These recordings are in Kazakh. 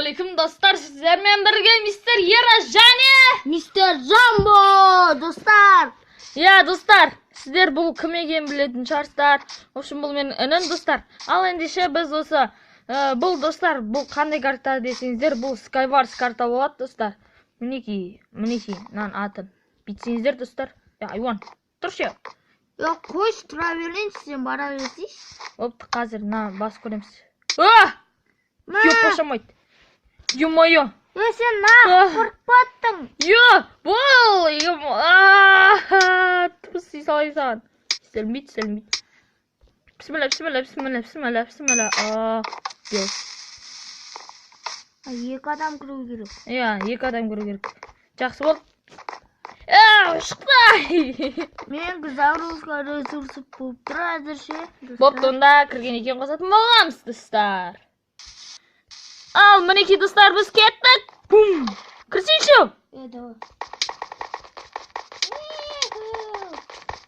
Ассалаумағалейкум достар, сіздермен бірге мистер Ера және мистер Джамбо, достар. Достар, сіздер бұл кім екенін білетін шығарсыздар. В общем, бұл менің інім, достар. Ал ендеше біз осы бұл достар, бұл қандай карта десеңіздер, бұл Skywars карта болады, достар. Мінекей, мынан атын бүйтсеңіздер, достар. Айуан, тұршы. Yok, қойшы, тұра берейін, сізден бара бересіз. Опты, қазір бас көреміз. Көп қошамайды. Ё-моё. Сен қорқпаттың. Бұл. Тұпысы салайсан. Сәлмейді. Бісміллә. Екі адам кіру керек. Екі адам кіру керек. Жақсы бол. Шықта. Мен Загрузка ресурсы болып тұр әзірше. Бопты, онда кірген екен қосатын боламыз, достар. Ал, мінекей, достар, біз кеттік. Бум! Кірсейші. Давай.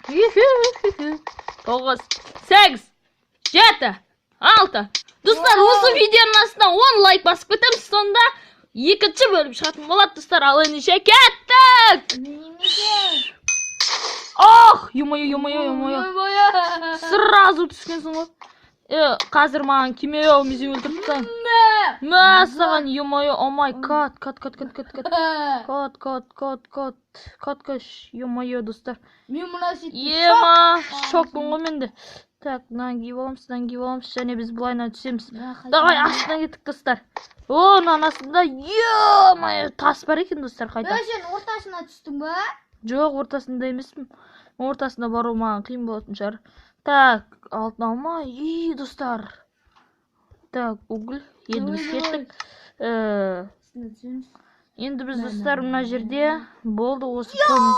9, 8, 7, 6. Достар, осы видеоның астына 10 лайк басып кетеміз, сонда екінші бөлім шығатын болады, достар. Ал ендеше кеттік. Ё-моё. Сразу түскенсің ғой. Қазір маған кемеу мезі өлтіріпсің. Саған, ё-моё, омай, кат, ё-моё, достар. Мен мұна сөйтіп Шокпын ғой менде. Так, мынан киіп аламыз, және біз бұлайна түсеміз. Давай, астына кеттік, достар. Оның астында, ё-моё, тас бар екен, достар, қайта. Сен ортасына түстің ба? Жоқ, ортасында емеспін. Ортасында бару маған қиын болатын шығар. Так, алтын алма, достар. Так, уголь. Енді біз кеттік. Енді біз, достар, мына жерде болды осы көмі.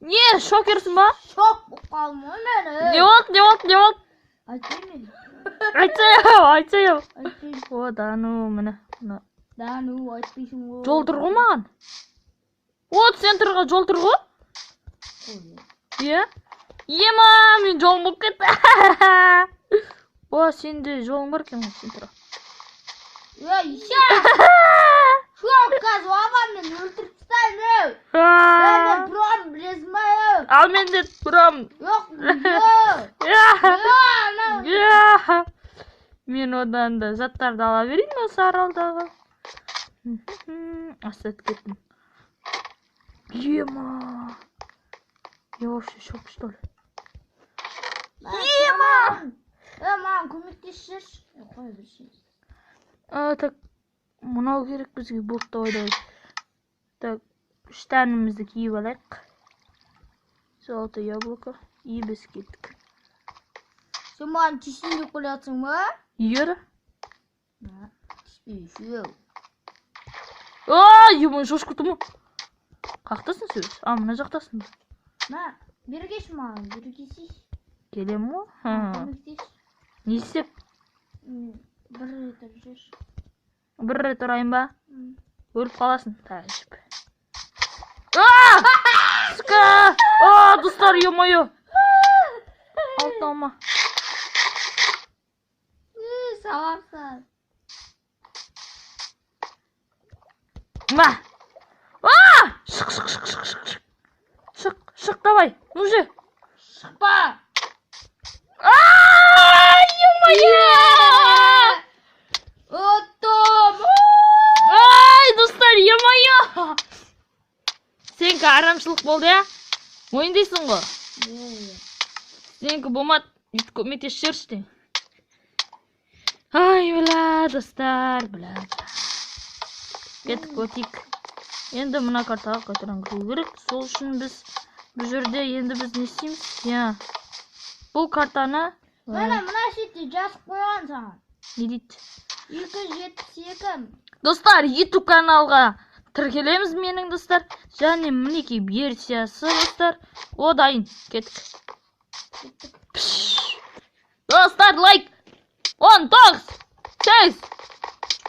Не, шокерсің ба? Шок болып қалдым ғой мені. Не болды? Айтпаймын. Айтсайым. О, Дану, міне. Дану, айтпайсың ғой. Жол тұр ғой маған. О, центрға жол тұр ғой. Ема, мен жолым болып кетті. О, сенде жолың бар екен ғой центрға. Шок қазу ағам мен өлтіріп тастаймын. Мен бұрам білезмайым. Ал мен де бұрам. Жоқ, мен одан да заттарды ала берейін осы аралдағы. Астат кеттім. Ема. Я вообще шок, что ли? Маған көмектесші. Қой бірші. Так, мынау керек бізге болтты ойдай. Так, штанымызды киіп алайық. Золото яблоко. И біз кеттік. Сен маған тесінде қоятсың ба? Ері? Теспейші. Ема, шошқырды ма? Қақтасың сөз? Мына жақтасың ба? Бергеш маған, бергесіз. Келем мо? Көмектес. Не істеп? Бір рет жүрші. Бір рет ұрайын ба? Өліп қаласың. Тәжіп. Сқа! Достар, ё-моё. Алтын алма. Сағапсан. Шық, давай. Ну же. Шықпа. Ё-моё! Оттым. Достар, ё-моё! Сенкі арамшылық болды, мойындайсың ғой? Сенкі болмады, үйтіп көмектес жүрші. Достар, кеттік өтейік. Енді мұна картаға қайтаран кіру керек. Сол үшін біз бұл жерде енді біз не істейміз? Бұл картаны Мұна шетте жазып қойған саған. не дейді? 272. Достар, YouTube каналға тіркелеміз менің, достар. Және мінекей версиясы, достар. О, дайын. Кеттік. Достар, лайк. 10, 9, 8,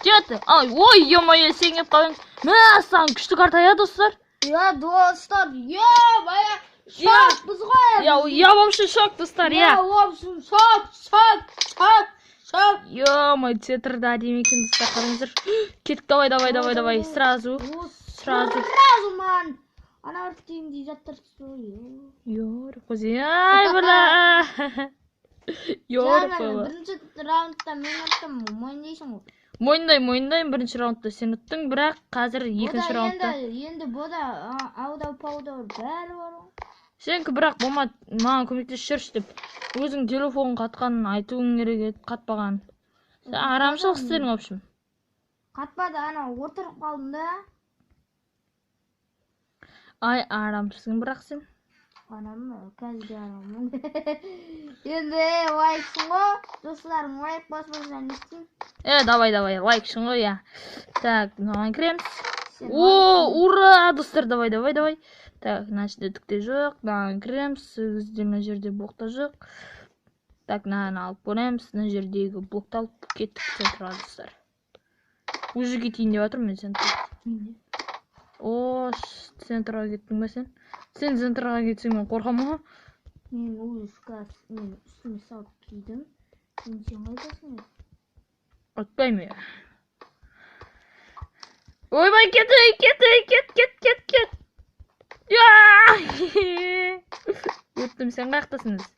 7. Ой, ё-моё, сен кеп қалың. Саған күшті карта, достар. Достар, шок біз ғой. Я вообще шок, достар, В общем, шок. Ё-моё, центрда әдемі екен достар, қараңыздар. Кеттік, давай. Сразу. Сразу, ман. Ана бір тиімдей заттар түсті. Йорып қойзай. Ай, бля. Йорып қойла. Бірінші раундта мен ұттым, мойындайсың ғой. Мойындайым бірінші раундта сен ұттың, бірақ қазір екінші раундта. Енді бода аудау-паудау бәрі бар ғой. Сенкі бірақ болмады, маған көмектесіп жүрші деп. Өзің телефон қатқанын айтуың керек еді, қатпаған. Сен арамшылық істедің, в общем. Қатпады, ана отырып қалдым да. Ай, арамшысың бірақ сен. Анам, қазір арамын. Енді лайксың ғой, достарым лайк баспасынан естің. Давай, лайкшың ғой, я. Так, мынаған кіреміз. О, ура, достар, давай. Так, значит, түкте жоқ, мынаған кіреміз. Сізде мына жерде блокта жоқ. Так, мынаны алып көреміз. Мына жердегі блокты алып кеттік центрға, достар. Уже кетейін деп жатырмын мен центрға. О, центрға кеттің ба сен? Сен центрға кетсең мен қорқамын ғой. Мен үстіме салып кидім. Сен қайдасың еді? Отпаймын я. Ойбай, кет. Өттім, сен қаяқтасың өзі?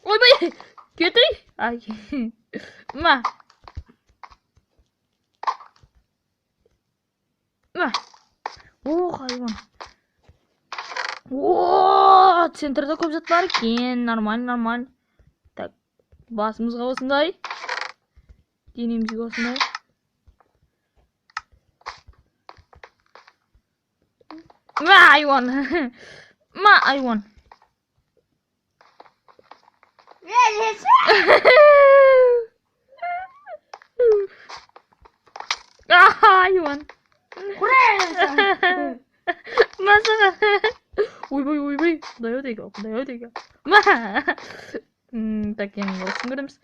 Ойбай, кетей. Ай, ма. О, хайван. О, центрда көп зат бар екен. Нормально. Так, басымызға осындай. Денемізге осындай. Айван. Айван. Масаға. Ойбай. Құдай өтеге. Так, енді осын көреміз.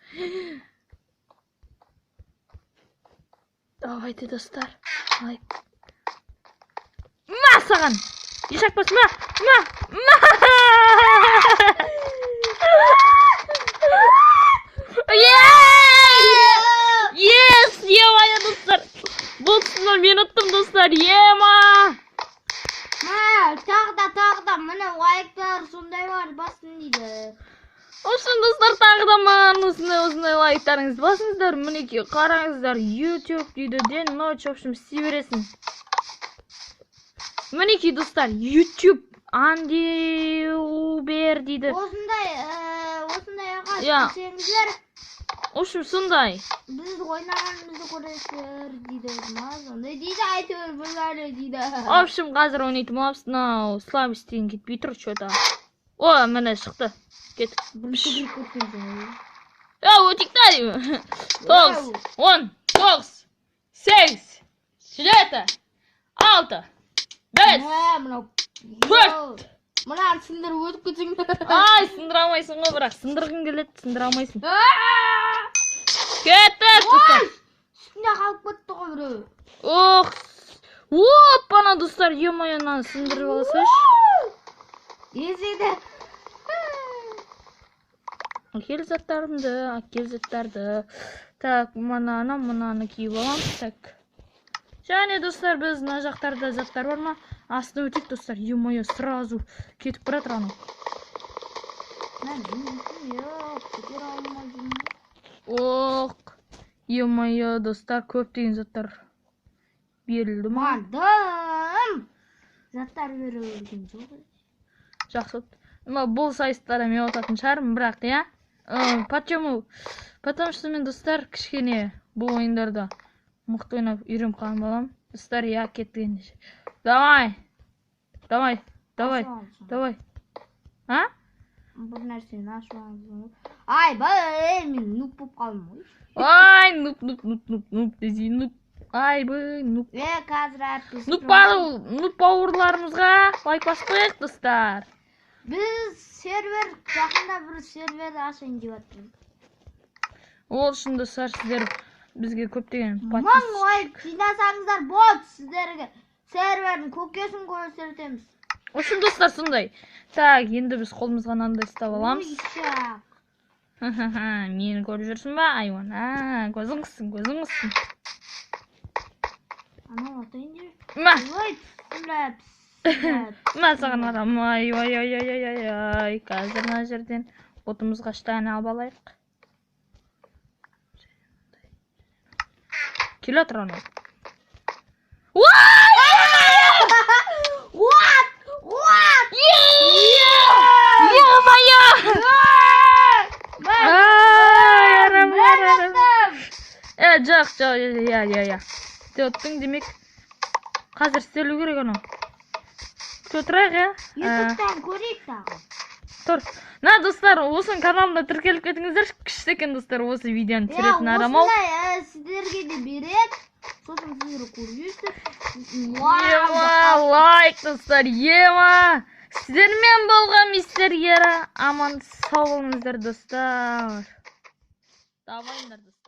Давайте, достар. Масаған. Ешак бас, Yes, ема, достар. Бұл тұсына мен ұттым, достар, ема. Тағда, міне лайктар сондай бар, басын дейді. Осын, достар, тағда маған осындай лайктарыңыз басыңыздар. Мінеке, қараңыздар, YouTube дейді, ден ночь, в общем, істей бересің. Мінеке, достар, YouTube, Анди Убер дейді. Осындай аға түсеңіздер. В общем, сондай. Біз ойнағанымызды көресіздер дейді. Сондай дейді, айтыр бұлары дейді. В общем, қазір ойнайтын боламыз. Мынау слабость деген кетпей тұр, что-то. О, міне шықты. Кеттік. Өтейік та деймін. 9, 10, 9, 8, 7, 6, 5, 4. Мұнан сындырып өтіп кетсің. Ай, сындыра алмайсың ғой, бірақ сындырғың келеді, сындыра алмайсың. Кеттік, достар. Үстінде қалып кетті ғой біреу. Ох, опана, достар, ема-янан сындырып аласайшы. Есейді. Әкел заттарды. Так, мынаны киіп алам. Так. Және, достар, біз мына жақтарда заттар бар ма? Астына өтейік, достар. Ема-я, сразу кетіп баратыр анау. Ох, ема-я, достар, көптеген заттар берілді ма? Мадам! Заттар берілген жоқ. Жақсы. Бұл сайыстарда мен отатын шығармын, бірақ, я? Почему? Потому что мен, достар, кішкене бұл ойындарда мықты ойнап үйреніп қалған балам. Достар, я кеттігенде. Давай. А? Бір нәрсені ашуаңыз. Ай, мен нуп болып қалдым ғой. Ай, нуп, дезей, нуп. Ай, нуп. Қазір әрпесіп. Нуп бауырларымызға лайк басып қояйық, достар. Біз жақында бір сервер ашайын деп жатырмыз. Ол үшін, достар, сіздер бізге көптеген подписчик. Мың лайк жинасаңыздар болады, сіздерге сервердің көкесін көрсетеміз. Ушун достар сондай. Так, енді біз қолымызға мынандай ұстап аламыз. Ишак. Мені көріп жүрсің ба, айуан? Көзің қыссың, көзің қыссың. Ана атайын деп. Ма, Ой, түсініп. ма саған арам. Ай. Қазір мына жерден отымызға штаны алып алайық. Келе тұр ана. What? Е-мое! Жоқ, я. Төттің демек. Қазір істелу керек анау. Көтірайық, я? Ютубтан көрейік тағы. Тұр. На, достар, осының каналына тіркеліп кетіңіздер. Күшті екен, достар, осы видеоны түсіретін адам ал. Осындай сіздерге де береді. Сосын сіздер көресіздер. Лайк, достар, сіздермен болған мистер Ера. Аман сау болыңыздар, достар. Давайыңдар, достар.